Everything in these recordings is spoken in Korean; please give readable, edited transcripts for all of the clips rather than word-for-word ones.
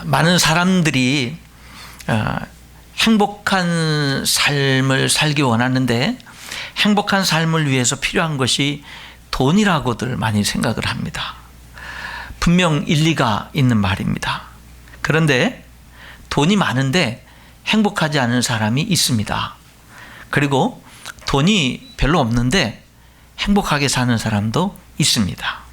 많은 사람들이 행복한 삶을 살기 원하는데 행복한 삶을 위해서 필요한 것이 돈이라고들 많이 생각을 합니다. 분명 일리가 있는 말입니다. 그런데 돈이 많은데 행복하지 않은 사람이 있습니다. 그리고 돈이 별로 없는데 행복하게 사는 사람도 있습니다.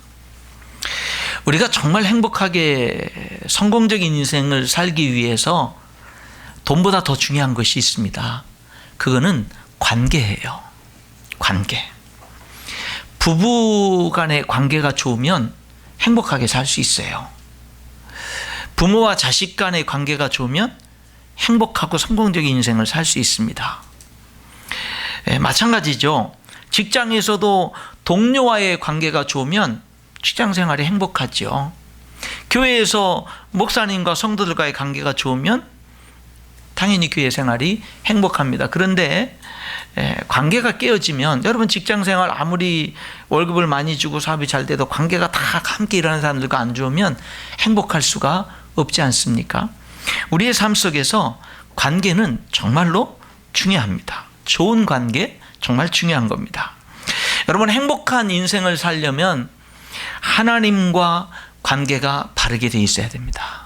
우리가 정말 행복하게 성공적인 인생을 살기 위해서 돈보다 더 중요한 것이 있습니다. 그거는 관계예요. 관계. 부부 간의 관계가 좋으면 행복하게 살 수 있어요. 부모와 자식 간의 관계가 좋으면 행복하고 성공적인 인생을 살 수 있습니다. 마찬가지죠. 직장에서도 동료와의 관계가 좋으면 직장 생활이 행복하죠. 교회에서 목사님과 성도들과의 관계가 좋으면 당연히 교회 생활이 행복합니다. 그런데 관계가 깨어지면 여러분 직장 생활 아무리 월급을 많이 주고 사업이 잘 돼도 관계가 다 함께 일하는 사람들과 안 좋으면 행복할 수가 없지 않습니까? 우리의 삶 속에서 관계는 정말로 중요합니다. 좋은 관계 정말 중요한 겁니다. 여러분 행복한 인생을 살려면 하나님과 관계가 바르게 돼 있어야 됩니다.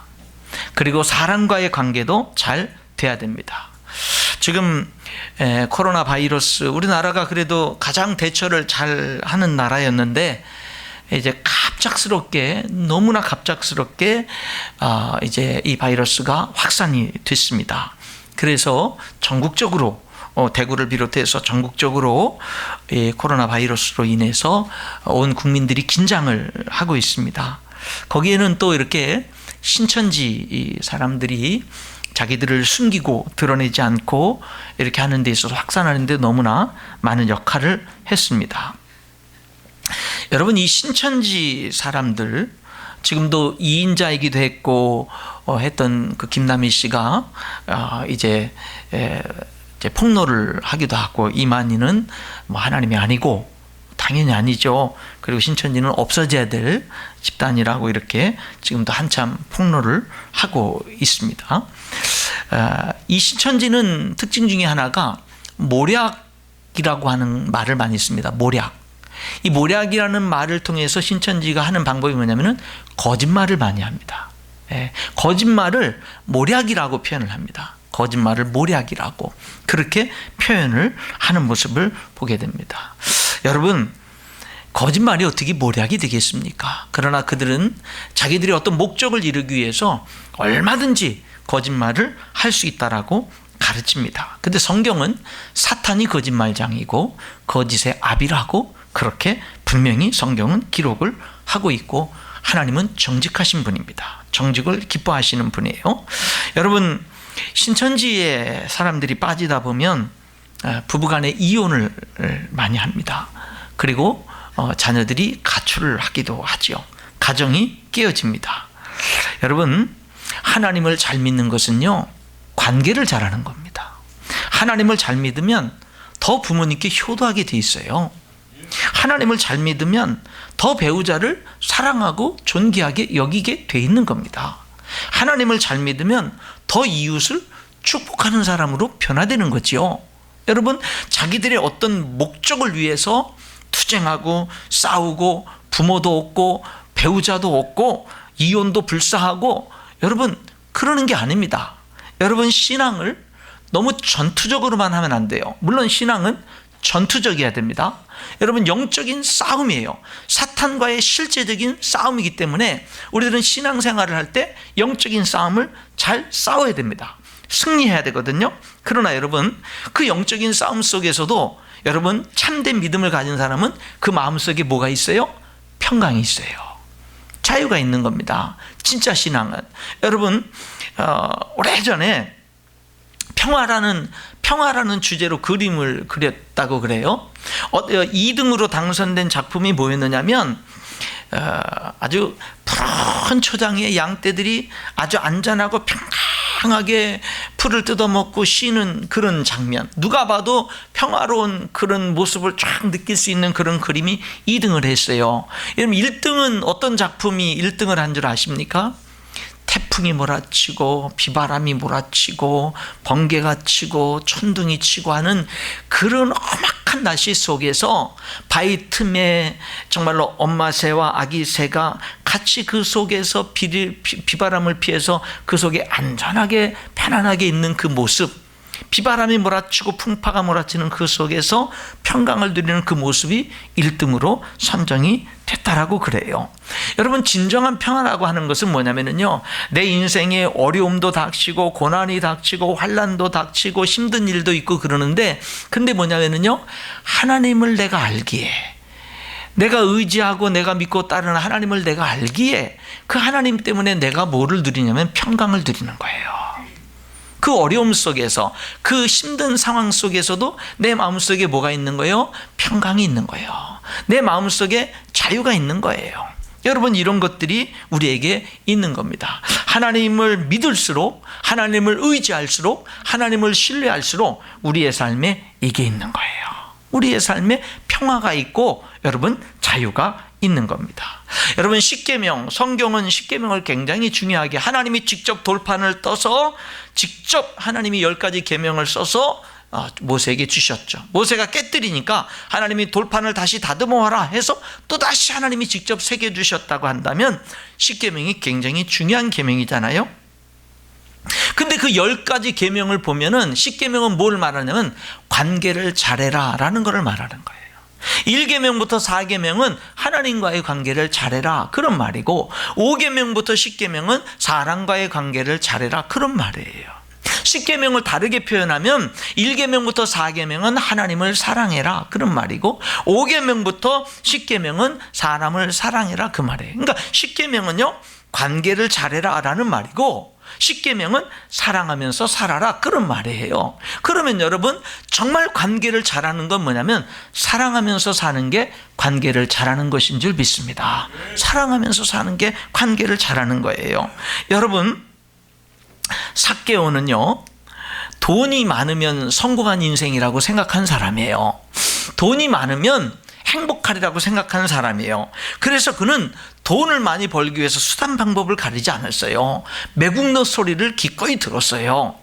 그리고 사람과의 관계도 잘 돼야 됩니다. 지금 코로나 바이러스 우리나라가 그래도 가장 대처를 잘 하는 나라였는데 이제 갑작스럽게 너무나 갑작스럽게 이제 이 바이러스가 확산이 됐습니다. 그래서 전국적으로 대구를 비롯해서 전국적으로 코로나 바이러스로 인해서 온 국민들이 긴장을 하고 있습니다. 거기에는 또 이렇게 신천지 사람들이 자기들을 숨기고 드러내지 않고 이렇게 하는 데 있어서 확산하는 데 너무나 많은 역할을 했습니다. 여러분 이 신천지 사람들 지금도 2인자이기도 했고 했던 그 김남희 씨가 이제 폭로를 하기도 하고 이만희는 뭐 하나님이 아니고 당연히 아니죠. 그리고 신천지는 없어져야 될 집단이라고 이렇게 지금도 한참 폭로를 하고 있습니다. 이 신천지는 특징 중에 하나가 모략이라고 하는 말을 많이 씁니다. 모략. 이 모략이라는 말을 통해서 신천지가 하는 방법이 뭐냐면은 거짓말을 많이 합니다. 거짓말을 모략이라고 표현을 합니다. 거짓말을 모략이라고 그렇게 표현을 하는 모습을 보게 됩니다. 여러분 거짓말이 어떻게 모략이 되겠습니까? 그러나 그들은 자기들이 어떤 목적을 이루기 위해서 얼마든지 거짓말을 할 수 있다라고 가르칩니다. 근데 성경은 사탄이 거짓말장이고 거짓의 아비라고 그렇게 분명히 성경은 기록을 하고 있고 하나님은 정직하신 분입니다. 정직을 기뻐하시는 분이에요. 여러분 신천지에 사람들이 빠지다 보면 부부간의 이혼을 많이 합니다. 그리고 자녀들이 가출을 하기도 하죠. 가정이 깨어집니다. 여러분 하나님을 잘 믿는 것은요 관계를 잘하는 겁니다. 하나님을 잘 믿으면 더 부모님께 효도하게 돼 있어요. 하나님을 잘 믿으면 더 배우자를 사랑하고 존귀하게 여기게 돼 있는 겁니다. 하나님을 잘 믿으면 더 이웃을 축복하는 사람으로 변화되는 거지요. 여러분 자기들의 어떤 목적을 위해서 투쟁하고 싸우고 부모도 없고 배우자도 없고 이혼도 불사하고 여러분 그러는 게 아닙니다. 여러분 신앙을 너무 전투적으로만 하면 안 돼요. 물론 신앙은 전투적이어야 됩니다. 여러분 영적인 싸움이에요. 사탄과의 실제적인 싸움이기 때문에 우리들은 신앙생활을 할 때 영적인 싸움을 잘 싸워야 됩니다. 승리해야 되거든요. 그러나 여러분 그 영적인 싸움 속에서도 여러분 참된 믿음을 가진 사람은 그 마음속에 뭐가 있어요? 평강이 있어요. 자유가 있는 겁니다. 진짜 신앙은 여러분 오래전에 평화라는 주제로 그림을 그렸다고 그래요. 2등으로 당선된 작품이 뭐였느냐면 아주 푸른 초장의 양떼들이 아주 안전하고 평강하게 풀을 뜯어먹고 쉬는 그런 장면, 누가 봐도 평화로운 그런 모습을 쫙 느낄 수 있는 그런 그림이 2등을 했어요. 여러분 1등은 어떤 작품이 1등을 한 줄 아십니까? 태풍이 몰아치고 비바람이 몰아치고 번개가 치고 천둥이 치고 하는 그런 험악한 날씨 속에서 바위 틈에 정말로 엄마 새와 아기 새가 같이 그 속에서 비바람을 피해서 그 속에 안전하게 편안하게 있는 그 모습, 비바람이 몰아치고 풍파가 몰아치는 그 속에서 평강을 누리는 그 모습이 1등으로 선정이 됐다라고 그래요. 여러분, 진정한 평화라고 하는 것은 뭐냐면요, 내 인생에 어려움도 닥치고 고난이 닥치고 환난도 닥치고 힘든 일도 있고 그러는데, 근데 뭐냐면요, 하나님을 내가 알기에, 내가 의지하고 내가 믿고 따르는 하나님을 내가 알기에 그 하나님 때문에 내가 뭐를 누리냐면 평강을 누리는 거예요. 그 어려움 속에서, 그 힘든 상황 속에서도 내 마음속에 뭐가 있는 거예요? 평강이 있는 거예요. 내 마음속에 자유가 있는 거예요. 여러분, 이런 것들이 우리에게 있는 겁니다. 하나님을 믿을수록, 하나님을 의지할수록, 하나님을 신뢰할수록 우리의 삶에 이게 있는 거예요. 우리의 삶에 평화가 있고 여러분, 자유가 있는 겁니다. 여러분, 십계명, 성경은 십계명을 굉장히 중요하게 하나님이 직접 돌판을 떠서 직접 하나님이 10가지 계명을 써서 모세에게 주셨죠. 모세가 깨뜨리니까 하나님이 돌판을 다시 다듬어와라 해서 또다시 하나님이 직접 새겨주셨다고 한다면 십계명이 굉장히 중요한 계명이잖아요. 근데 그 10가지 계명을 보면은 십계명은 뭘 말하냐면 관계를 잘해라 라는 것을 말하는 거예요. 1계명부터 4계명은 하나님과의 관계를 잘해라 그런 말이고, 5계명부터 10계명은 사람과의 관계를 잘해라 그런 말이에요. 10계명을 다르게 표현하면 1계명부터 4계명은 하나님을 사랑해라 그런 말이고, 5계명부터 10계명은 사람을 사랑해라 그 말이에요. 그러니까 10계명은요 관계를 잘해라 라는 말이고, 10계명은 사랑하면서 살아라 그런 말이에요. 그러면 여러분, 정말 관계를 잘하는 건 뭐냐면 사랑하면서 사는 게 관계를 잘하는 것인 줄 믿습니다. 사랑하면서 사는 게 관계를 잘하는 거예요. 여러분, 삭개오는요 돈이 많으면 성공한 인생이라고 생각한 사람이에요. 돈이 많으면 행복하리라고 생각하는 사람이에요. 그래서 그는 돈을 많이 벌기 위해서 수단 방법을 가리지 않았어요. 매국노 소리를 기꺼이 들었어요.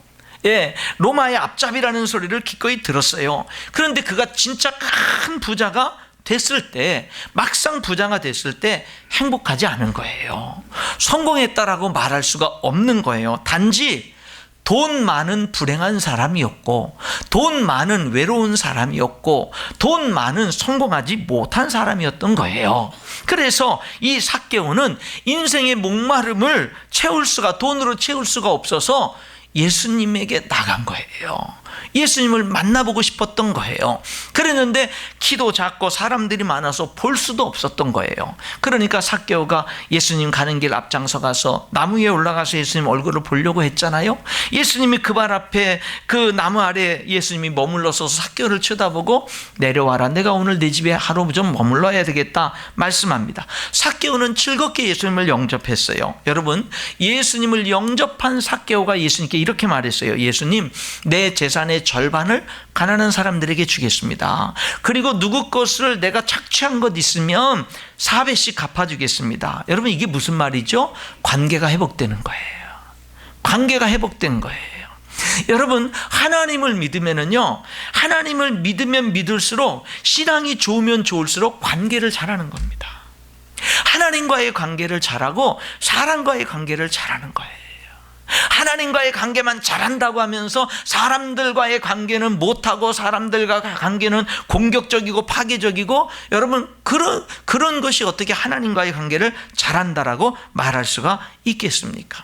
예, 로마의 앞잡이라는 소리를 기꺼이 들었어요. 그런데 그가 진짜 큰 부자가 됐을 때, 막상 부자가 됐을 때 행복하지 않은 거예요. 성공했다라고 말할 수가 없는 거예요. 단지 돈 많은 불행한 사람이었고, 돈 많은 외로운 사람이었고, 돈 많은 성공하지 못한 사람이었던 거예요. 그래서 이 삭개오는 인생의 목마름을 돈으로 채울 수가 없어서 예수님에게 나간 거예요. 예수님을 만나보고 싶었던 거예요. 그랬는데 키도 작고 사람들이 많아서 볼 수도 없었던 거예요. 그러니까 삭개오가 예수님 가는 길 앞장서 가서 나무 위에 올라가서 예수님 얼굴을 보려고 했잖아요. 예수님이 그 발 앞에 그 나무 아래 예수님이 머물러서 삭개오를 쳐다보고 내려와라, 내가 오늘 내 집에 하루 좀 머물러야 되겠다 말씀합니다. 삭개오는 즐겁게 예수님을 영접했어요. 여러분, 예수님을 영접한 삭개오가 예수님께 이렇게 말했어요. 예수님, 내 재산의 절반을 가난한 사람들에게 주겠습니다. 그리고 누구 것을 내가 착취한 것 있으면 4배씩 갚아주겠습니다. 여러분, 이게 무슨 말이죠? 관계가 회복되는 거예요. 관계가 회복된 거예요. 여러분, 하나님을 믿으면은요, 하나님을 믿으면 믿을수록, 신앙이 좋으면 좋을수록 관계를 잘하는 겁니다. 하나님과의 관계를 잘하고 사람과의 관계를 잘하는 거예요. 하나님과의 관계만 잘한다고 하면서 사람들과의 관계는 못하고 사람들과 관계는 공격적이고 파괴적이고, 여러분, 그런 것이 어떻게 하나님과의 관계를 잘한다라고 말할 수가 있겠습니까?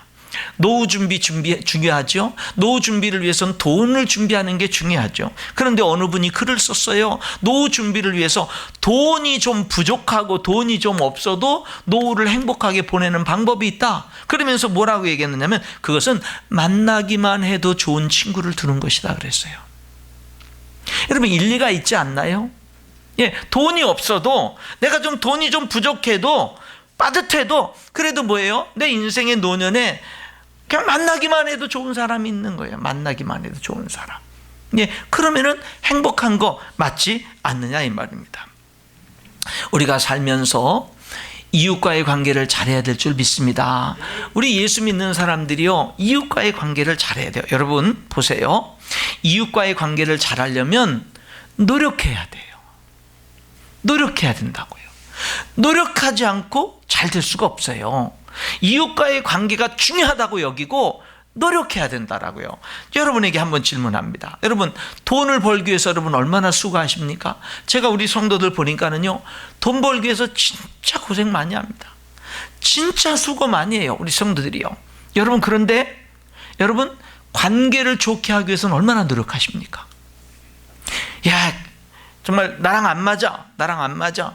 노후 준비 중요하죠. 노후 준비를 위해서는 돈을 준비하는 게 중요하죠. 그런데 어느 분이 글을 썼어요. 노후 준비를 위해서 돈이 좀 부족하고 돈이 좀 없어도 노후를 행복하게 보내는 방법이 있다. 그러면서 뭐라고 얘기했느냐면 그것은 만나기만 해도 좋은 친구를 두는 것이다 그랬어요. 여러분, 일리가 있지 않나요? 예, 돈이 없어도, 내가 좀 돈이 좀 부족해도, 빠듯해도, 그래도 뭐예요? 내 인생의 노년에 그냥 만나기만 해도 좋은 사람이 있는 거예요. 만나기만 해도 좋은 사람. 예, 그러면은 행복한 거 맞지 않느냐 이 말입니다. 우리가 살면서 이웃과의 관계를 잘해야 될 줄 믿습니다. 우리 예수 믿는 사람들이요, 이웃과의 관계를 잘해야 돼요. 여러분 보세요. 이웃과의 관계를 잘하려면 노력해야 돼요. 노력해야 된다고요. 노력하지 않고 잘 될 수가 없어요. 이웃과의 관계가 중요하다고 여기고 노력해야 된다라고요. 여러분에게 한번 질문합니다. 여러분, 돈을 벌기 위해서 여러분 얼마나 수고하십니까? 제가 우리 성도들 보니까는요, 돈 벌기 위해서 진짜 고생 많이 합니다. 진짜 수고 많이 해요, 우리 성도들이요. 여러분, 그런데 여러분, 관계를 좋게 하기 위해서는 얼마나 노력하십니까? 야, 정말 나랑 안 맞아, 나랑 안 맞아,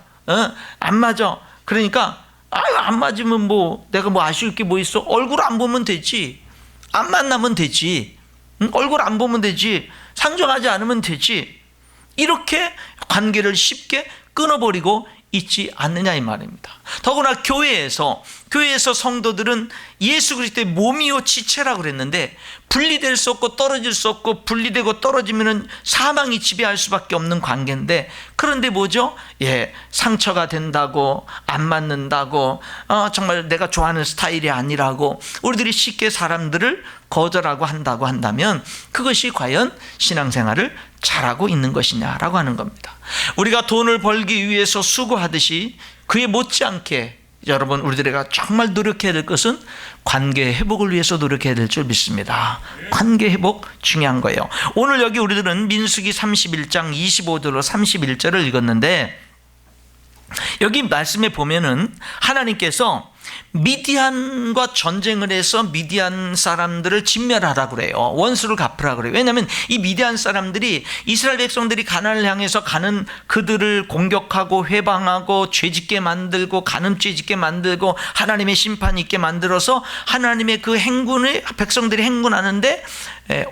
안 맞아. 그러니까 아유, 안 맞으면 뭐 내가 뭐 아쉬울 게 뭐 있어? 얼굴 안 보면 되지. 안 만나면 되지. 얼굴 안 보면 되지. 상정하지 않으면 되지. 이렇게 관계를 쉽게 끊어버리고 있지 않느냐 이 말입니다. 더구나 교회에서 성도들은 예수 그리스도의 몸이요 지체라고 그랬는데, 분리될 수 없고 떨어질 수 없고, 분리되고 떨어지면 사망이 지배할 수밖에 없는 관계인데, 그런데 뭐죠? 상처가 된다고, 안 맞는다고, 정말 내가 좋아하는 스타일이 아니라고 우리들이 쉽게 사람들을 거절하고 한다고 한다면 그것이 과연 신앙생활을 잘하고 있는 것이냐라고 하는 겁니다. 우리가 돈을 벌기 위해서 수고하듯이 그에 못지않게 여러분, 우리들에게 정말 노력해야 될 것은 관계 회복을 위해서 노력해야 될 줄 믿습니다. 관계 회복 중요한 거예요. 오늘 여기 우리들은 민수기 31장 25절로 31절을 읽었는데, 여기 말씀에 보면은 하나님께서 미디안과 전쟁을 해서 미디안 사람들을 진멸하라고 그래요. 원수를 갚으라고 그래요. 왜냐하면 이 미디안 사람들이 이스라엘 백성들이 가나안을 향해서 가는 그들을 공격하고 회방하고 죄짓게 만들고 간음죄 짓게 만들고 하나님의 심판이 있게 만들어서 하나님의 그 행군을 백성들이 행군하는데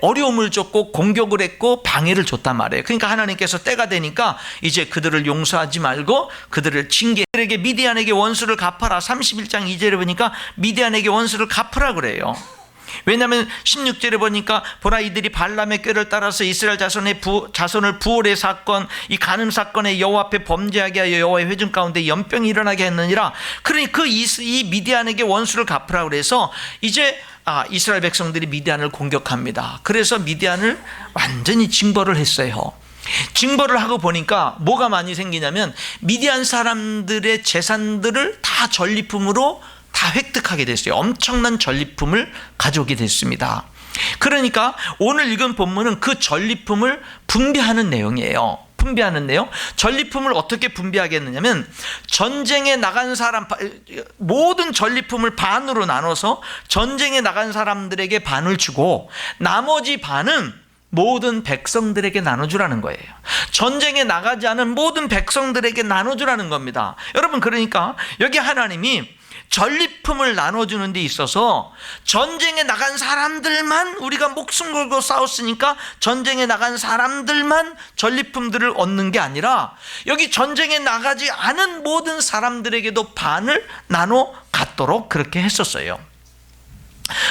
어려움을 줬고 공격을 했고 방해를 줬단 말이에요. 그러니까 하나님께서 때가 되니까 이제 그들을 용서하지 말고 그들을 징계, 그들에게 미디안에게 원수를 갚아라. 31장 2절에 보니까 미디안에게 원수를 갚으라 그래요. 왜냐하면 16절에 보니까 보라, 이들이 발람의 꾀를 따라서 이스라엘 자손을 부올의 사건, 이 간음 사건에 여호와 앞에 범죄하게 하여 여호와의 회중 가운데 연병이 일어나게 했느니라. 그러니 이 미디안에게 원수를 갚으라 그래서 이제 이스라엘 백성들이 미디안을 공격합니다. 그래서 미디안을 완전히 징벌을 했어요. 징벌을 하고 보니까 뭐가 많이 생기냐면 미디안 사람들의 재산들을 다 전리품으로 다 획득하게 됐어요. 엄청난 전리품을 가져오게 됐습니다. 그러니까 오늘 읽은 본문은 그 전리품을 분배하는 내용이에요. 분배하는 내용. 전리품을 어떻게 분배하겠느냐면, 전쟁에 나간 사람 모든 전리품을 반으로 나눠서 전쟁에 나간 사람들에게 반을 주고 나머지 반은 모든 백성들에게 나눠주라는 거예요. 전쟁에 나가지 않은 모든 백성들에게 나눠주라는 겁니다. 여러분, 그러니까 여기 하나님이 전리품을 나눠주는 데 있어서 전쟁에 나간 사람들만, 우리가 목숨 걸고 싸웠으니까 전쟁에 나간 사람들만 전리품들을 얻는 게 아니라 여기 전쟁에 나가지 않은 모든 사람들에게도 반을 나눠 갖도록 그렇게 했었어요.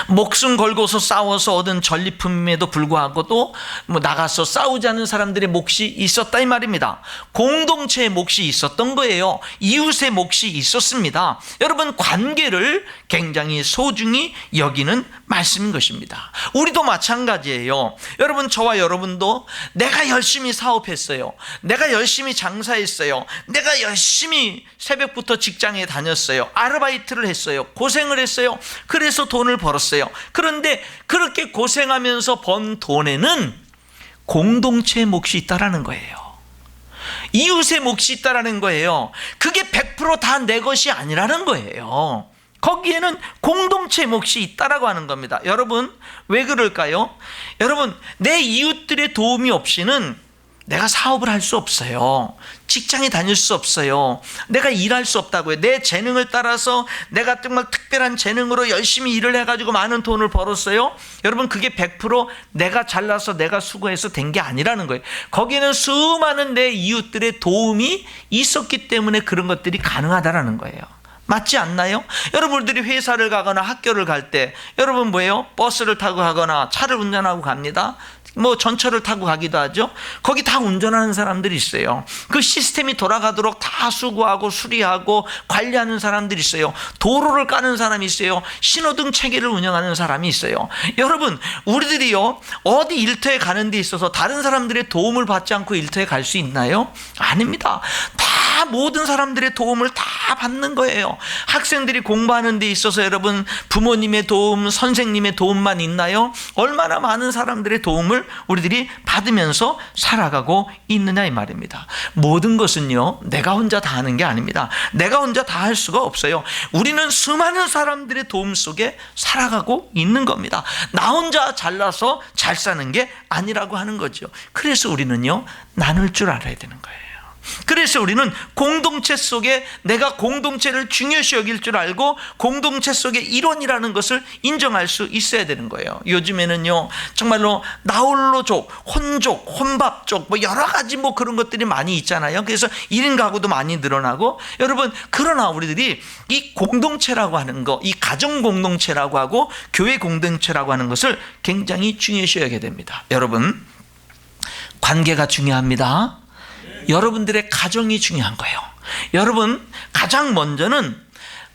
목숨 걸고서 싸워서 얻은 전리품임에도 불구하고도 나가서 싸우지 않은 사람들의 몫이 있었다 이 말입니다. 공동체의 몫이 있었던 거예요. 이웃의 몫이 있었습니다. 여러분, 관계를 굉장히 소중히 여기는 말씀인 것입니다. 우리도 마찬가지예요. 여러분, 저와 여러분도 내가 열심히 사업했어요. 내가 열심히 장사했어요. 내가 열심히 새벽부터 직장에 다녔어요. 아르바이트를 했어요. 고생을 했어요. 그래서 돈을 벌었어요. 그런데 그렇게 고생하면서 번 돈에는 공동체의 몫이 있다라는 거예요. 이웃의 몫이 있다라는 거예요. 그게 100% 다 내 것이 아니라는 거예요. 거기에는 공동체의 몫이 있다라고 하는 겁니다. 여러분, 왜 그럴까요? 여러분, 내 이웃들의 도움이 없이는 내가 사업을 할 수 없어요. 직장에 다닐 수 없어요. 내가 일할 수 없다고요. 내 재능을 따라서 내가 정말 특별한 재능으로 열심히 일을 해가지고 많은 돈을 벌었어요. 여러분, 그게 100% 내가 잘나서 내가 수고해서 된 게 아니라는 거예요. 거기에는 수많은 내 이웃들의 도움이 있었기 때문에 그런 것들이 가능하다라는 거예요. 맞지 않나요? 여러분들이 회사를 가거나 학교를 갈 때 여러분 뭐예요? 버스를 타고 가거나 차를 운전하고 갑니다. 뭐 전철을 타고 가기도 하죠. 거기 다 운전하는 사람들이 있어요. 그 시스템이 돌아가도록 다 수거하고 수리하고 관리하는 사람들이 있어요. 도로를 까는 사람이 있어요. 신호등 체계를 운영하는 사람이 있어요. 여러분, 우리들이요, 어디 일터에 가는 데 있어서 다른 사람들의 도움을 받지 않고 일터에 갈 수 있나요? 아닙니다. 다 모든 사람들의 도움을 다 받는 거예요. 학생들이 공부하는 데 있어서 여러분, 부모님의 도움, 선생님의 도움만 있나요? 얼마나 많은 사람들의 도움을 우리들이 받으면서 살아가고 있느냐 이 말입니다. 모든 것은요, 내가 혼자 다 하는 게 아닙니다. 내가 혼자 다 할 수가 없어요. 우리는 수많은 사람들의 도움 속에 살아가고 있는 겁니다. 나 혼자 잘나서 잘 사는 게 아니라고 하는 거죠. 그래서 우리는요, 나눌 줄 알아야 되는 거예요. 그래서 우리는 공동체 속에 내가 공동체를 중요시 여길 줄 알고 공동체 속의 일원이라는 것을 인정할 수 있어야 되는 거예요. 요즘에는요, 정말로 나홀로족, 혼족, 혼밥족, 뭐 여러 가지 뭐 그런 것들이 많이 있잖아요. 그래서 1인 가구도 많이 늘어나고, 여러분, 그러나 우리들이 이 공동체라고 하는 거, 이 가정 공동체라고 하고 교회 공동체라고 하는 것을 굉장히 중요시 여겨야 됩니다. 여러분, 관계가 중요합니다. 여러분들의 가정이 중요한 거예요. 여러분, 가장 먼저는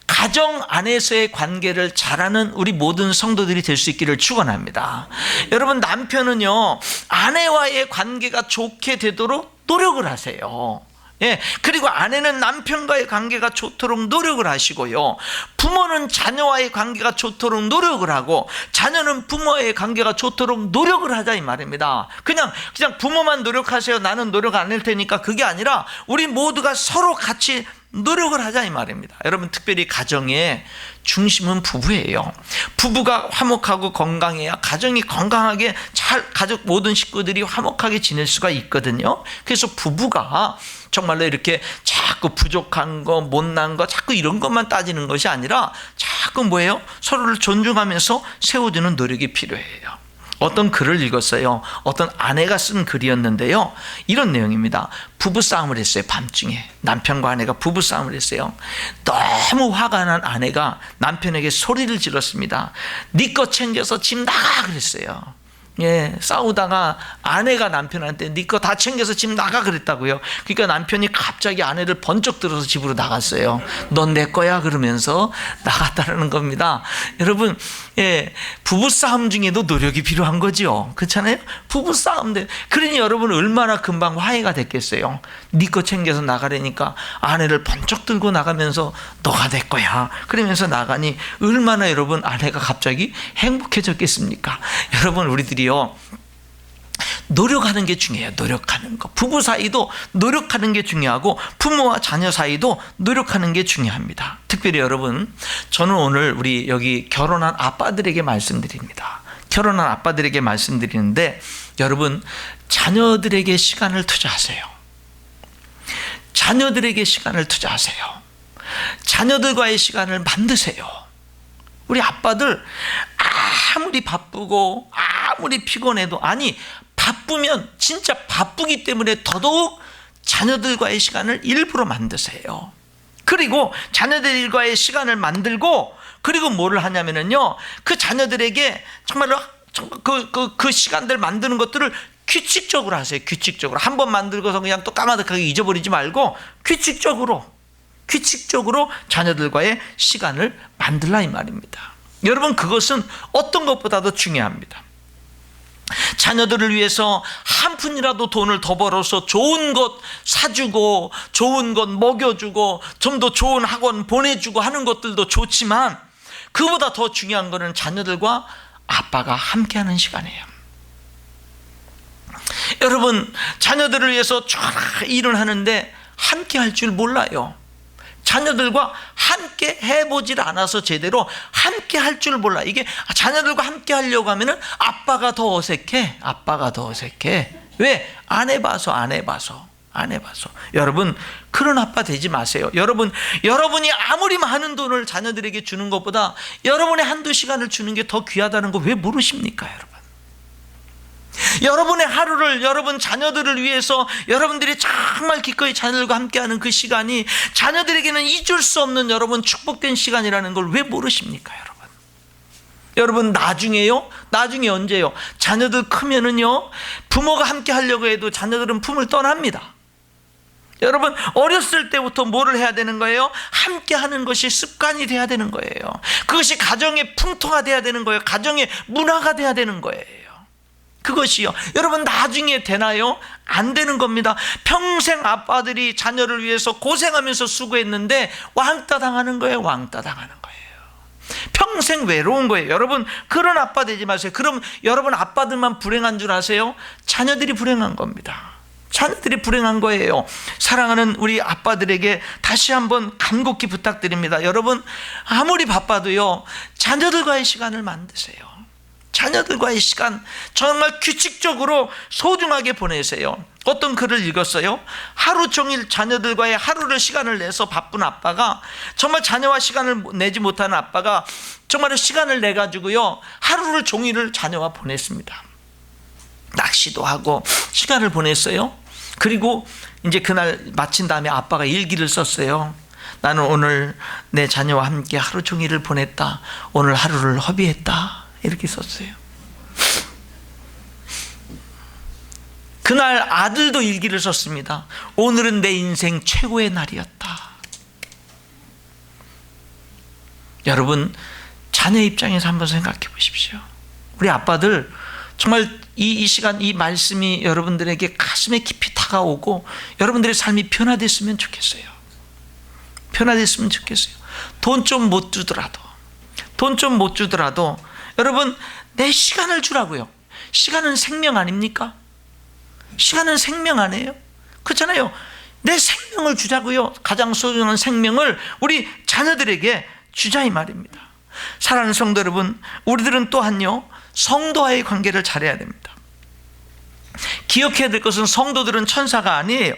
가정 안에서의 관계를 잘하는 우리 모든 성도들이 될 수 있기를 축원합니다. 여러분, 남편은요, 아내와의 관계가 좋게 되도록 노력을 하세요. 예, 그리고 아내는 남편과의 관계가 좋도록 노력을 하시고요, 부모는 자녀와의 관계가 좋도록 노력을 하고, 자녀는 부모와의 관계가 좋도록 노력을 하자 이 말입니다. 그냥 부모만 노력하세요, 나는 노력 안 할 테니까, 그게 아니라 우리 모두가 서로 같이 노력을 하자 이 말입니다. 여러분, 특별히 가정의 중심은 부부예요. 부부가 화목하고 건강해야 가정이 건강하게 잘, 가족 모든 식구들이 화목하게 지낼 수가 있거든요. 그래서 부부가 정말로 이렇게 자꾸 부족한 거, 못난 거, 자꾸 이런 것만 따지는 것이 아니라 자꾸 뭐예요? 서로를 존중하면서 세워주는 노력이 필요해요. 어떤 글을 읽었어요. 어떤 아내가 쓴 글이었는데요, 이런 내용입니다. 부부싸움을 했어요. 밤중에 남편과 아내가 부부싸움을 했어요. 너무 화가 난 아내가 남편에게 소리를 질렀습니다. 네 거 챙겨서 집 나가 그랬어요. 예, 싸우다가 아내가 남편한테 네 거 다 챙겨서 집 나가 그랬다고요. 그러니까 남편이 갑자기 아내를 번쩍 들어서 집으로 나갔어요. 넌 내 거야 그러면서 나갔다는 겁니다. 여러분, 예, 부부싸움 중에도 노력이 필요한 거죠. 그렇잖아요? 부부싸움인데, 그러니 여러분 얼마나 금방 화해가 됐겠어요. 네 거 챙겨서 나가려니까 아내를 번쩍 들고 나가면서 너가 내 거야 그러면서 나가니 얼마나 여러분 아내가 갑자기 행복해졌겠습니까? 여러분, 우리들이 노력하는 게 중요해요. 노력하는 거. 부부 사이도 노력하는 게 중요하고 부모와 자녀 사이도 노력하는 게 중요합니다. 특별히 여러분, 저는 오늘 우리 여기 결혼한 아빠들에게 말씀드립니다. 결혼한 아빠들에게 말씀드리는데, 여러분, 자녀들에게 시간을 투자하세요. 자녀들에게 시간을 투자하세요. 자녀들과의 시간을 만드세요. 우리 아빠들 아무리 바쁘고 아무리 피곤해도, 아니 바쁘면 진짜 바쁘기 때문에 더더욱 자녀들과의 시간을 일부러 만드세요. 그리고 자녀들과의 시간을 만들고, 그리고 뭐를 하냐면요, 그 자녀들에게 정말로 그 시간들 만드는 것들을 규칙적으로 하세요. 규칙적으로. 한 번 만들고서 그냥 또 까마득하게 잊어버리지 말고 규칙적으로 자녀들과의 시간을 만들라 이 말입니다. 여러분, 그것은 어떤 것보다도 중요합니다. 자녀들을 위해서 한 푼이라도 돈을 더 벌어서 좋은 것 사주고, 좋은 것 먹여주고, 좀 더 좋은 학원 보내주고 하는 것들도 좋지만, 그보다 더 중요한 것은 자녀들과 아빠가 함께하는 시간이에요. 여러분, 자녀들을 위해서 쫙 일을 하는데 함께 할 줄 몰라요. 자녀들과 함께 해보질 않아서 제대로 함께 할 줄 몰라. 이게 자녀들과 함께 하려고 하면은 아빠가 더 어색해. 왜? 안 해봐서. 여러분, 그런 아빠 되지 마세요. 여러분이 아무리 많은 돈을 자녀들에게 주는 것보다 여러분의 한두 시간을 주는 게 더 귀하다는 거 왜 모르십니까, 여러분? 여러분의 하루를, 여러분 자녀들을 위해서 여러분들이 정말 기꺼이 자녀들과 함께하는 그 시간이 자녀들에게는 잊을 수 없는 여러분 축복된 시간이라는 걸 왜 모르십니까, 여러분? 여러분, 나중에요? 나중에 언제요? 자녀들 크면은요, 부모가 함께 하려고 해도 자녀들은 품을 떠납니다. 여러분, 어렸을 때부터 뭐를 해야 되는 거예요? 함께 하는 것이 습관이 돼야 되는 거예요. 그것이 가정의 풍토가 돼야 되는 거예요. 가정의 문화가 돼야 되는 거예요. 그것이요. 여러분, 나중에 되나요? 안 되는 겁니다. 평생 아빠들이 자녀를 위해서 고생하면서 수고했는데 왕따 당하는 거예요. 왕따 당하는 거예요. 평생 외로운 거예요. 여러분, 그런 아빠 되지 마세요. 그럼 여러분 아빠들만 불행한 줄 아세요? 자녀들이 불행한 겁니다. 자녀들이 불행한 거예요. 사랑하는 우리 아빠들에게 다시 한번 간곡히 부탁드립니다. 여러분, 아무리 바빠도요, 자녀들과의 시간을 만드세요. 자녀들과의 시간 정말 규칙적으로 소중하게 보내세요. 어떤 글을 읽었어요? 하루 종일 자녀들과의 하루를 시간을 내서 바쁜 아빠가, 정말 자녀와 시간을 내지 못하는 아빠가 정말 시간을 내가지고요, 하루를 종일을 자녀와 보냈습니다. 낚시도 하고 시간을 보냈어요. 그리고 이제 그날 마친 다음에 아빠가 일기를 썼어요. 나는 오늘 내 자녀와 함께 하루 종일을 보냈다. 오늘 하루를 허비했다. 이렇게 썼어요. 그날 아들도 일기를 썼습니다. 오늘은 내 인생 최고의 날이었다. 여러분, 자녀 입장에서 한번 생각해 보십시오. 우리 아빠들 정말 이 시간, 이 말씀이 여러분들에게 가슴에 깊이 다가오고 여러분들의 삶이 변화됐으면 좋겠어요. 변화됐으면 좋겠어요. 돈 좀 못 주더라도 여러분, 내 시간을 주라고요. 시간은 생명 아닙니까? 시간은 생명 아니에요? 그렇잖아요. 내 생명을 주자고요. 가장 소중한 생명을 우리 자녀들에게 주자, 이 말입니다. 사랑하는 성도 여러분, 우리들은 또한요, 성도와의 관계를 잘해야 됩니다. 기억해야 될 것은 성도들은 천사가 아니에요.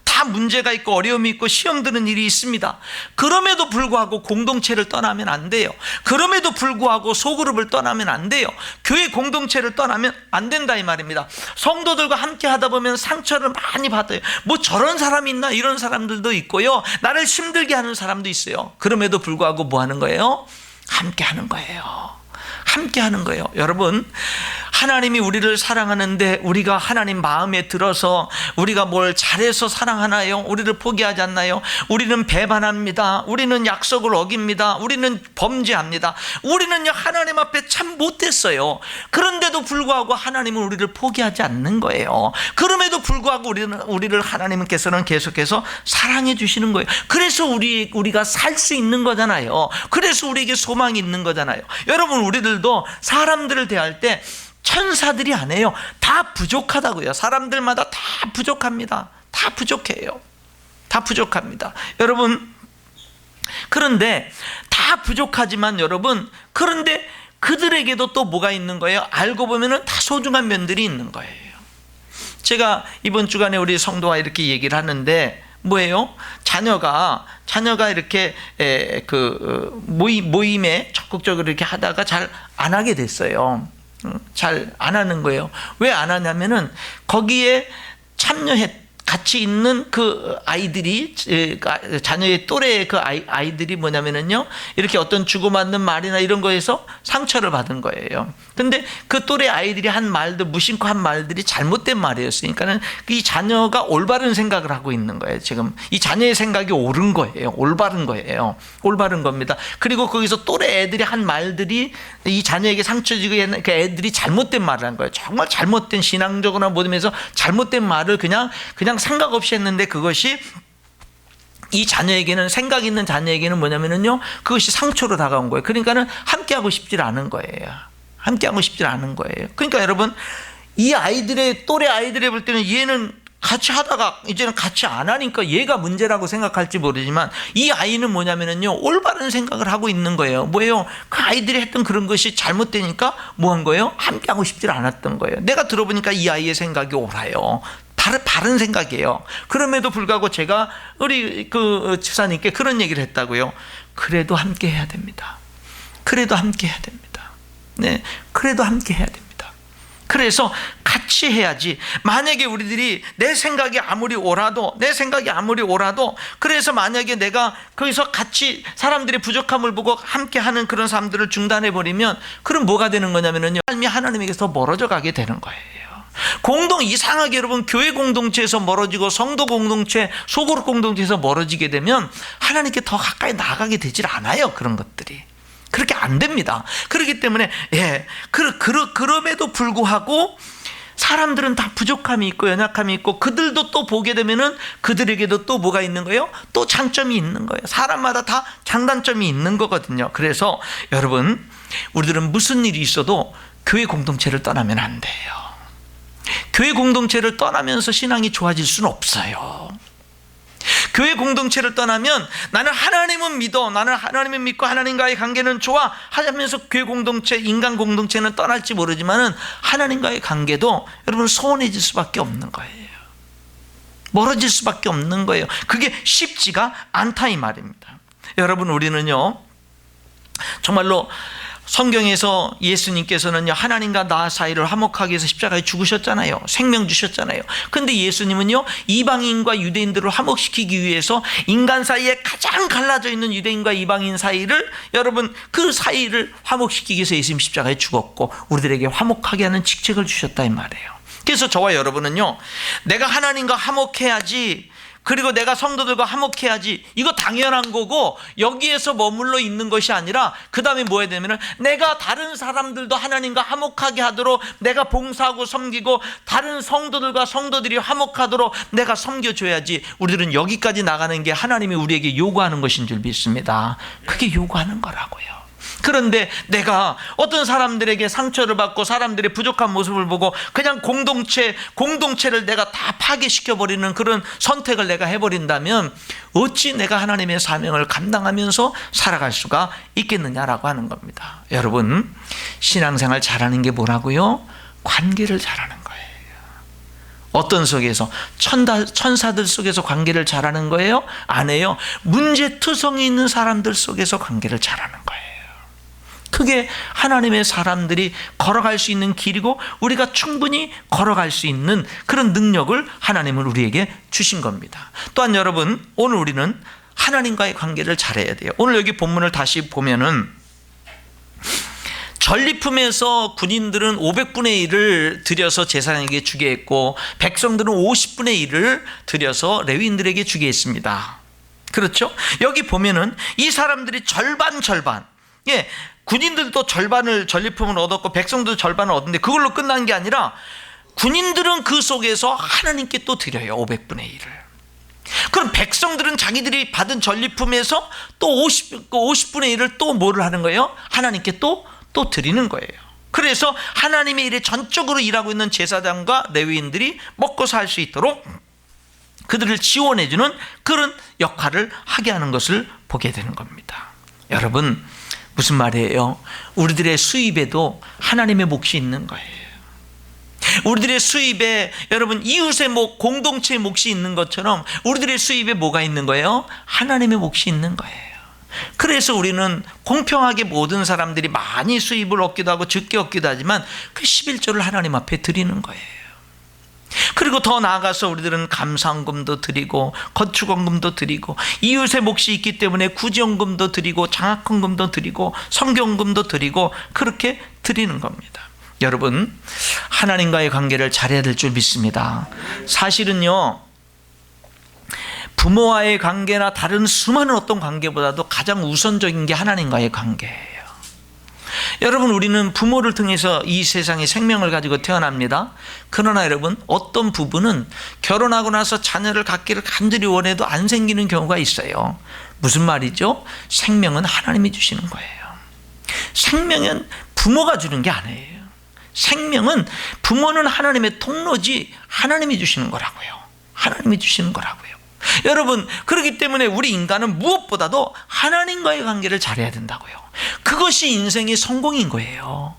다 문제가 있고 어려움이 있고 시험 드는 일이 있습니다. 그럼에도 불구하고 공동체를 떠나면 안 돼요. 그럼에도 불구하고 소그룹을 떠나면 안 돼요. 교회 공동체를 떠나면 안 된다, 이 말입니다. 성도들과 함께 하다 보면 상처를 많이 받아요. 뭐 저런 사람이 있나, 이런 사람들도 있고요, 나를 힘들게 하는 사람도 있어요. 그럼에도 불구하고 뭐 하는 거예요? 함께 하는 거예요. 함께 하는 거예요. 여러분, 하나님이 우리를 사랑하는데 우리가 하나님 마음에 들어서 우리가 뭘 잘해서 사랑하나요? 우리를 포기하지 않나요? 우리는 배반합니다. 우리는 약속을 어깁니다. 우리는 범죄합니다. 우리는요, 하나님 앞에 참 못됐어요. 그런데도 불구하고 하나님은 우리를 포기하지 않는 거예요. 그럼에도 불구하고 우리를 하나님께서는 계속해서 사랑해 주시는 거예요. 그래서 우리가 살 수 있는 거잖아요. 그래서 우리에게 소망이 있는 거잖아요. 여러분, 우리들도 사람들을 대할 때 천사들이 아니에요. 다 부족하다고요. 사람들마다 다 부족합니다. 다 부족해요. 다 부족합니다. 여러분, 그런데 다 부족하지만 여러분, 그런데 그들에게도 또 뭐가 있는 거예요? 알고 보면은 다 소중한 면들이 있는 거예요. 제가 이번 주간에 우리 성도와 이렇게 얘기를 하는데, 뭐예요? 자녀가 이렇게 모임에 적극적으로 이렇게 하다가 잘 안 하게 됐어요. 잘 안 하는 거예요. 왜 안 하냐면은 거기에 같이 있는 그 아이들이, 자녀의 또래의 그 아이들이 뭐냐면은요, 이렇게 어떤 주고받는 말이나 이런 거에서 상처를 받은 거예요. 근데 그 또래 아이들이 한 말도, 무심코 한 말들이 잘못된 말이었으니까는 이 자녀가 올바른 생각을 하고 있는 거예요. 지금 이 자녀의 생각이 옳은 거예요. 올바른 거예요. 올바른 겁니다. 그리고 거기서 또래 애들이 한 말들이 이 자녀에게 상처 주고 그 애들이 잘못된 말을 한 거예요. 정말 잘못된, 신앙적으로나 모든면서 잘못된 말을 그냥 생각 없이 했는데, 그것이 이 자녀에게는, 생각 있는 자녀에게는 뭐냐면은요, 그것이 상처로 다가온 거예요. 그러니까는 함께하고 싶질 않은 거예요. 함께하고 싶질 않은 거예요. 그러니까 여러분, 이 아이들의, 또래 아이들이 볼 때는 얘는 같이 하다가 이제는 같이 안 하니까 얘가 문제라고 생각할지 모르지만, 이 아이는 뭐냐면은요, 올바른 생각을 하고 있는 거예요. 뭐예요? 그 아이들이 했던 그런 것이 잘못되니까 뭐 한 거예요? 함께하고 싶질 않았던 거예요. 내가 들어보니까 이 아이의 생각이 옳아요. 바른 생각이에요. 그럼에도 불구하고 제가 우리 그 집사님께 그런 얘기를 했다고요. 그래도 함께 해야 됩니다. 그래도 함께 해야 됩니다. 네, 그래도 함께 해야 됩니다. 그래서 같이 해야지. 만약에 우리들이 내 생각이 아무리 옳아도 그래서 만약에 내가 거기서 같이 사람들의 부족함을 보고 함께 하는 그런 삶들을 중단해 버리면, 그럼 뭐가 되는 거냐면요, 삶이 하나님에게서 멀어져 가게 되는 거예요. 이상하게 여러분, 교회 공동체에서 멀어지고 성도 공동체, 소그룹 공동체에서 멀어지게 되면 하나님께 더 가까이 나가게 되질 않아요. 그런 것들이 그렇게 안 됩니다. 그렇기 때문에 그럼에도 불구하고 사람들은 다 부족함이 있고 연약함이 있고, 그들도 또 보게 되면은 그들에게도 또 뭐가 있는 거예요? 또 장점이 있는 거예요. 사람마다 다 장단점이 있는 거거든요. 그래서 여러분, 우리들은 무슨 일이 있어도 교회 공동체를 떠나면 안 돼요. 교회 공동체를 떠나면서 신앙이 좋아질 수는 없어요. 교회 공동체를 떠나면 나는 하나님은 믿고 하나님과의 관계는 좋아 하면서 교회 공동체, 인간 공동체는 떠날지 모르지만은 하나님과의 관계도 여러분 소원해질 수밖에 없는 거예요. 멀어질 수밖에 없는 거예요. 그게 쉽지가 않다 이 말입니다. 여러분, 우리는요 정말로 성경에서 예수님께서는요, 하나님과 나 사이를 화목하기 위해서 십자가에 죽으셨잖아요. 생명 주셨잖아요. 근데 예수님은요, 이방인과 유대인들을 화목시키기 위해서 인간 사이에 가장 갈라져 있는 유대인과 이방인 사이를, 여러분 그 사이를 화목시키기 위해서 예수님 십자가에 죽었고 우리들에게 화목하게 하는 직책을 주셨다 이 말이에요. 그래서 저와 여러분은요, 내가 하나님과 화목해야지, 그리고 내가 성도들과 화목해야지, 이거 당연한 거고 여기에서 머물러 있는 것이 아니라 그 다음에 뭐 해야 되냐면, 내가 다른 사람들도 하나님과 화목하게 하도록 내가 봉사하고 섬기고, 다른 성도들과 성도들이 화목하도록 내가 섬겨줘야지. 우리들은 여기까지 나가는 게 하나님이 우리에게 요구하는 것인 줄 믿습니다. 그게 요구하는 거라고요. 그런데 내가 어떤 사람들에게 상처를 받고 사람들의 부족한 모습을 보고 그냥 공동체를 내가 다 파괴시켜버리는 그런 선택을 내가 해버린다면 어찌 내가 하나님의 사명을 감당하면서 살아갈 수가 있겠느냐라고 하는 겁니다. 여러분, 신앙생활 잘하는 게 뭐라고요? 관계를 잘하는 거예요. 어떤 속에서? 천사들 속에서 관계를 잘하는 거예요? 아니에요. 문제투성이 있는 사람들 속에서 관계를 잘하는 거예요. 그게 하나님의 사람들이 걸어갈 수 있는 길이고, 우리가 충분히 걸어갈 수 있는 그런 능력을 하나님은 우리에게 주신 겁니다. 또한 여러분, 오늘 우리는 하나님과의 관계를 잘해야 돼요. 오늘 여기 본문을 다시 보면은, 전리품에서 군인들은 500분의 1을 들여서 제사장에게 주게 했고, 백성들은 50분의 1을 들여서 레위인들에게 주게 했습니다. 그렇죠? 여기 보면은 이 사람들이 절반, 군인들도 절반을 전리품을 얻었고 백성들도 절반을 얻었는데 그걸로 끝난 게 아니라, 군인들은 그 속에서 하나님께 또 드려요. 500분의 1을. 그럼 백성들은 자기들이 받은 전리품에서 또 50분의 1을 또 뭐를 하는 거예요? 하나님께 또 드리는 거예요. 그래서 하나님의 일에 전적으로 일하고 있는 제사장과 레위인들이 먹고 살 수 있도록 그들을 지원해주는 그런 역할을 하게 하는 것을 보게 되는 겁니다. 여러분, 무슨 말이에요? 우리들의 수입에도 하나님의 몫이 있는 거예요. 우리들의 수입에 여러분 이웃의 몫, 공동체의 몫이 있는 것처럼 우리들의 수입에 뭐가 있는 거예요? 하나님의 몫이 있는 거예요. 그래서 우리는 공평하게 모든 사람들이 많이 수입을 얻기도 하고 적게 얻기도 하지만 그 11조를 하나님 앞에 드리는 거예요. 그리고 더 나아가서 우리들은 감사헌금도 드리고 건축헌금도 드리고 이웃의 몫이 있기 때문에 구제헌금도 드리고 장학헌금도 드리고 성경헌금도 드리고 그렇게 드리는 겁니다. 여러분, 하나님과의 관계를 잘해야 될 줄 믿습니다. 사실은요, 부모와의 관계나 다른 수많은 어떤 관계보다도 가장 우선적인 게 하나님과의 관계예요. 여러분, 우리는 부모를 통해서 이 세상에 생명을 가지고 태어납니다. 그러나 여러분, 어떤 부부는 결혼하고 나서 자녀를 갖기를 간절히 원해도 안 생기는 경우가 있어요. 무슨 말이죠? 생명은 하나님이 주시는 거예요. 생명은 부모가 주는 게 아니에요. 부모는 하나님의 통로지 하나님이 주시는 거라고요. 하나님이 주시는 거라고요. 여러분, 그렇기 때문에 우리 인간은 무엇보다도 하나님과의 관계를 잘해야 된다고요. 그것이 인생의 성공인 거예요.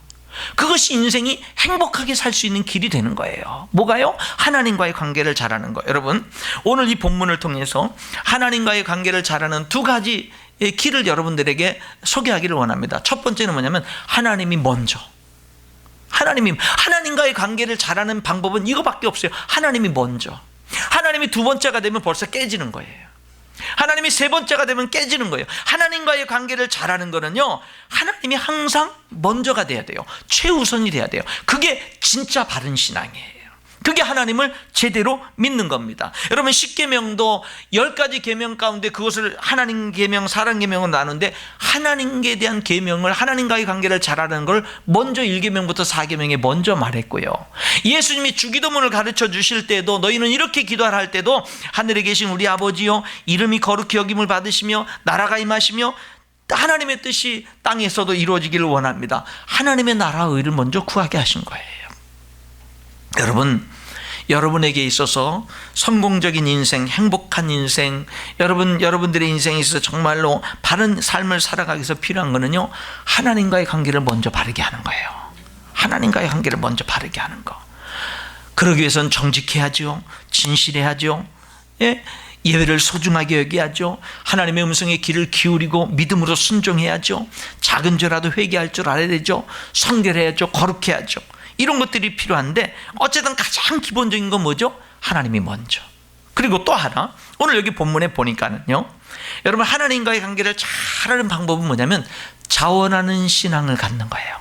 그것이 인생이 행복하게 살 수 있는 길이 되는 거예요. 뭐가요? 하나님과의 관계를 잘하는 거. 여러분, 오늘 이 본문을 통해서 하나님과의 관계를 잘하는 두 가지 길을 여러분들에게 소개하기를 원합니다. 첫 번째는 뭐냐면 하나님이 먼저 하나님과의 관계를 잘하는 방법은 이거밖에 없어요. 하나님이 먼저. 하나님이 두 번째가 되면 벌써 깨지는 거예요. 하나님이 세 번째가 되면 깨지는 거예요. 하나님과의 관계를 잘하는 거는요, 하나님이 항상 먼저가 돼야 돼요. 최우선이 돼야 돼요. 그게 진짜 바른 신앙이에요. 그게 하나님을 제대로 믿는 겁니다. 여러분, 10계명도 10가지 계명 가운데 그것을 하나님 계명, 사람 계명은 나누는데, 하나님에 대한 계명을, 하나님과의 관계를 잘하는 걸 먼저 1계명부터 4계명에 먼저 말했고요. 예수님이 주기도문을 가르쳐 주실 때도, 너희는 이렇게 기도하라 할 때도, 하늘에 계신 우리 아버지요, 이름이 거룩히 여김을 받으시며 나라가 임하시며 하나님의 뜻이 땅에서도 이루어지기를 원합니다. 하나님의 나라와 의를 먼저 구하게 하신 거예요. 여러분, 여러분에게 있어서 성공적인 인생, 행복한 인생, 여러분들의 인생에 있어서 정말로 바른 삶을 살아가기 위해서 필요한 거는요, 하나님과의 관계를 먼저 바르게 하는 거예요. 하나님과의 관계를 먼저 바르게 하는 거. 그러기 위해서는 정직해야죠. 진실해야죠. 예? 예외를 소중하게 여겨야죠. 하나님의 음성에 귀를 기울이고 믿음으로 순종해야죠. 작은 죄라도 회개할 줄 알아야 되죠. 성결해야죠. 거룩해야죠. 이런 것들이 필요한데, 어쨌든 가장 기본적인 건 뭐죠? 하나님이 먼저. 그리고 또 하나, 오늘 여기 본문에 보니까는요, 여러분, 하나님과의 관계를 잘하는 방법은 뭐냐면 자원하는 신앙을 갖는 거예요.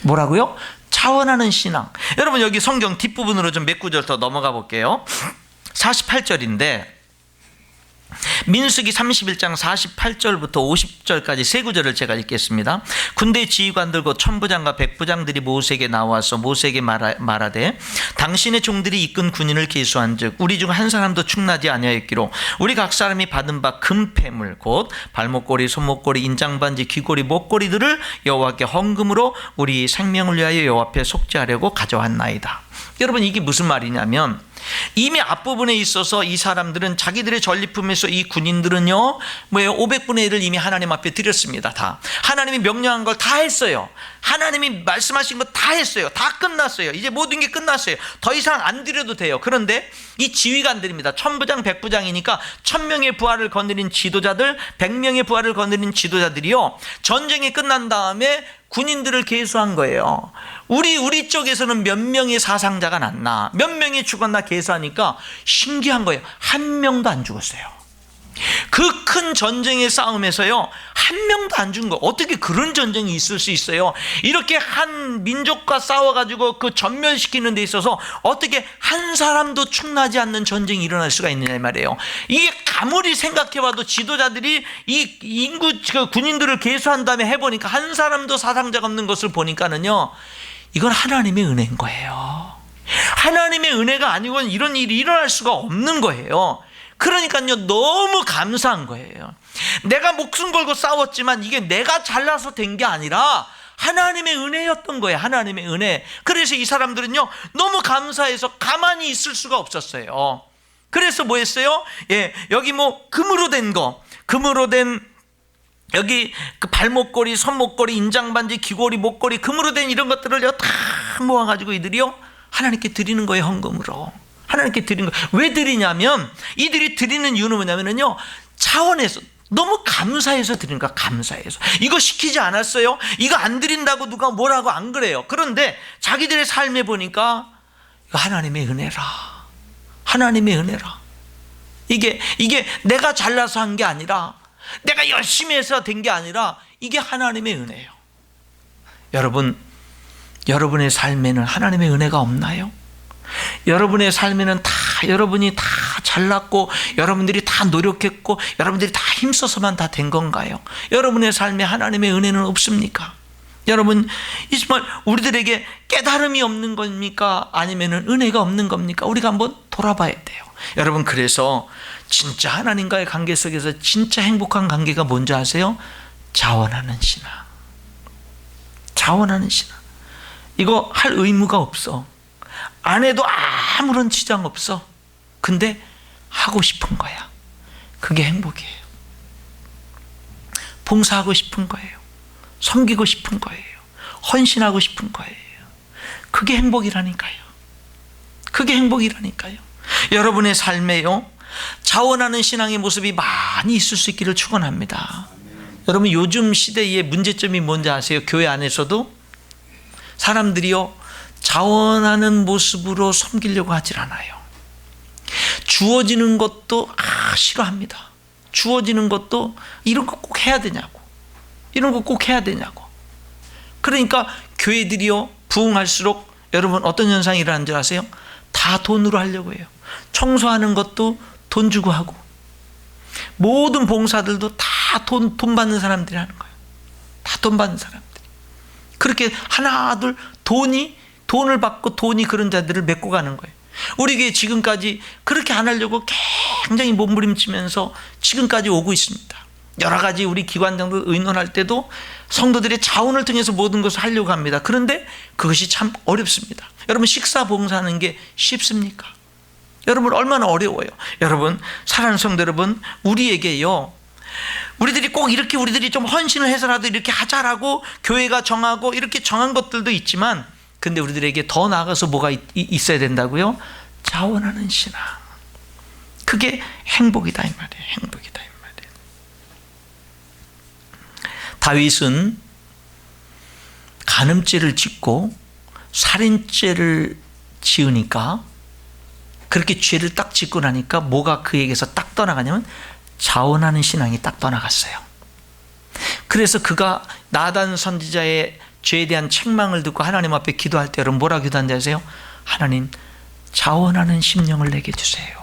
뭐라고요? 자원하는 신앙. 여러분, 여기 성경 뒷부분으로 좀 몇 구절 더 넘어가 볼게요. 48절인데 민수기 31장 48절부터 50절까지 세 구절을 제가 읽겠습니다. 군대 지휘관들 곧 천부장과 백부장들이 모세에게 나와서 모세에게 말하되, 당신의 종들이 이끈 군인을 계수한즉 우리 중 한 사람도 충나지 아니하였기로 우리 각 사람이 받은 바 금패물 곧 발목걸이, 손목걸이, 인장반지, 귀걸이, 목걸이들을 여호와께 헌금으로 우리 생명을 위하여 여호와 앞에 속죄하려고 가져왔나이다. 여러분, 이게 무슨 말이냐면, 이미 앞부분에 있어서 이 사람들은 자기들의 전리품에서 이 군인들은요, 뭐예요? 500분의 1을 이미 하나님 앞에 드렸습니다. 다 하나님이 명령한 걸 다 했어요. 하나님이 말씀하신 거 다 했어요. 다 끝났어요. 이제 모든 게 끝났어요. 더 이상 안 드려도 돼요. 그런데 이 지휘관들입니다. 천부장, 백부장이니까 1000명의 부하를 거느린 지도자들, 100명의 부하를 거느린 지도자들이요, 전쟁이 끝난 다음에 군인들을 계수한 거예요. 우리 쪽에서는 몇 명의 사상자가 났나, 몇 명이 죽었나 계수하니까 신기한 거예요. 한 명도 안 죽었어요. 그 큰 전쟁의 싸움에서요, 한 명도 안 죽은 거예요. 어떻게 그런 전쟁이 있을 수 있어요? 이렇게 한 민족과 싸워가지고 그 전멸시키는 데 있어서 어떻게 한 사람도 충나지 않는 전쟁이 일어날 수가 있느냐 말이에요. 이게 아무리 생각해봐도 지도자들이 이 인구 그 군인들을 계수한 다음에 해보니까 한 사람도 사상자가 없는 것을 보니까는요, 이건 하나님의 은혜인 거예요. 하나님의 은혜가 아니고는 이런 일이 일어날 수가 없는 거예요. 그러니까요, 너무 감사한 거예요. 내가 목숨 걸고 싸웠지만 이게 내가 잘나서 된 게 아니라 하나님의 은혜였던 거예요. 하나님의 은혜. 그래서 이 사람들은요, 너무 감사해서 가만히 있을 수가 없었어요. 그래서 뭐 했어요? 예, 여기 뭐 금으로 된 거, 금으로 된 여기 그 발목걸이, 손목걸이, 인장반지, 귀걸이, 목걸이, 금으로 된 이런 것들을 다 모아가지고 이들이요, 하나님께 드리는 거예요. 헌금으로 하나님께 드리는 거예요. 왜 드리냐면, 이들이 드리는 이유는 뭐냐면요, 차원에서 너무 감사해서 드리는 거야. 감사해서. 이거 시키지 않았어요? 이거 안 드린다고 누가 뭐라고 안 그래요. 그런데 자기들의 삶에 보니까 이거 하나님의 은혜라, 하나님의 은혜라. 이게 내가 잘나서 한 게 아니라, 내가 열심히 해서 된 게 아니라, 이게 하나님의 은혜예요. 여러분, 여러분의 삶에는 하나님의 은혜가 없나요? 여러분의 삶에는 여러분이 다 잘났고, 여러분들이 다 노력했고, 여러분들이 다 힘써서만 다 된 건가요? 여러분의 삶에 하나님의 은혜는 없습니까? 여러분, 이 정말 우리들에게 깨달음이 없는 겁니까? 아니면 은혜가 없는 겁니까? 우리가 한번 돌아봐야 돼요. 여러분, 그래서 진짜 하나님과의 관계 속에서 진짜 행복한 관계가 뭔지 아세요? 자원하는 신앙. 자원하는 신앙. 이거 할 의무가 없어. 안 해도 아무런 지장 없어. 근데 하고 싶은 거야. 그게 행복이에요. 봉사하고 싶은 거예요. 섬기고 싶은 거예요. 헌신하고 싶은 거예요. 그게 행복이라니까요. 그게 행복이라니까요. 여러분의 삶에요, 자원하는 신앙의 모습이 많이 있을 수 있기를 축원합니다. 여러분, 요즘 시대의 문제점이 뭔지 아세요? 교회 안에서도 사람들이요, 자원하는 모습으로 섬기려고 하질 않아요. 주어지는 것도 싫어합니다. 주어지는 것도 이런 거 꼭 해야 되냐고, 이런 거 꼭 해야 되냐고. 그러니까 교회들이요, 부흥할수록 여러분 어떤 현상이 일어나는 줄 아세요? 다 돈으로 하려고 해요. 청소하는 것도 돈 주고 하고, 모든 봉사들도 다 돈 받는 사람들이 하는 거예요. 다 돈 받는 사람들이. 그렇게 하나 둘 돈을 받고 돈이 그런 자들을 메고 가는 거예요. 우리 교회 지금까지 그렇게 안 하려고 굉장히 몸부림치면서 지금까지 오고 있습니다. 여러 가지 우리 기관장들 의논할 때도 성도들의 자원을 통해서 모든 것을 하려고 합니다. 그런데 그것이 참 어렵습니다. 여러분, 식사 봉사하는 게 쉽습니까? 여러분, 얼마나 어려워요. 여러분, 사랑하는 성도 여러분, 우리에게요, 우리들이 꼭 이렇게 우리들이 좀 헌신을 해서라도 이렇게 하자라고 교회가 정하고 이렇게 정한 것들도 있지만, 근데 우리들에게 더 나아가서 뭐가 있어야 된다고요? 자원하는 신앙. 그게 행복이다 이 말이에요. 행복이다 이 말이에요. 다윗은 간음죄를 짓고 살인죄를 지으니까, 그렇게 죄를 딱 짓고 나니까 뭐가 그에게서 딱 떠나가냐면 자원하는 신앙이 딱 떠나갔어요. 그래서 그가 나단 선지자의 죄에 대한 책망을 듣고 하나님 앞에 기도할 때 여러분 뭐라 기도한지 아세요? 하나님, 자원하는 심령을 내게 주세요.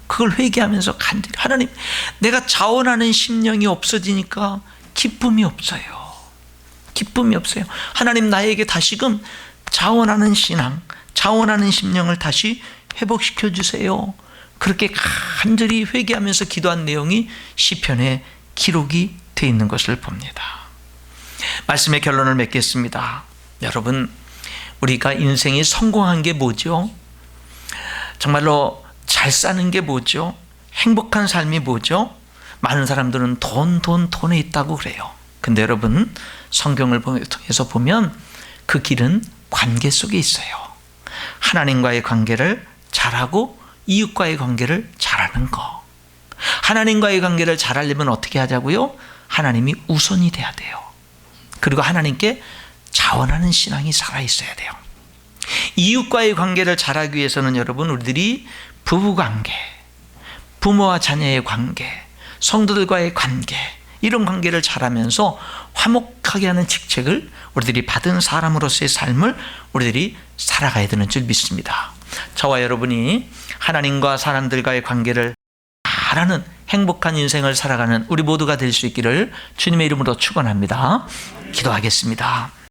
그걸 회개하면서 간절히, 하나님, 내가 자원하는 심령이 없어지니까 기쁨이 없어요. 기쁨이 없어요. 하나님, 나에게 다시금 자원하는 신앙, 자원하는 심령을 다시 회복시켜 주세요. 그렇게 간절히 회개하면서 기도한 내용이 시편에 기록이 되어 있는 것을 봅니다. 말씀의 결론을 맺겠습니다. 여러분, 우리가 인생이 성공한 게 뭐죠? 정말로 잘 사는 게 뭐죠? 행복한 삶이 뭐죠? 많은 사람들은 돈에 있다고 그래요. 근데 여러분, 성경을 통해서 보면 그 길은 관계 속에 있어요. 하나님과의 관계를 잘하고 이웃과의 관계를 잘하는 거. 하나님과의 관계를 잘하려면 어떻게 하자고요? 하나님이 우선이 돼야 돼요. 그리고 하나님께 자원하는 신앙이 살아있어야 돼요. 이웃과의 관계를 잘하기 위해서는 여러분, 우리들이 부부관계, 부모와 자녀의 관계, 성도들과의 관계, 이런 관계를 잘하면서 화목하게 하는 직책을 우리들이 받은 사람으로서의 삶을 우리들이 살아가야 되는 줄 믿습니다. 저와 여러분이 하나님과 사람들과의 관계를 잘하는 행복한 인생을 살아가는 우리 모두가 될 수 있기를 주님의 이름으로 축원합니다. 기도하겠습니다.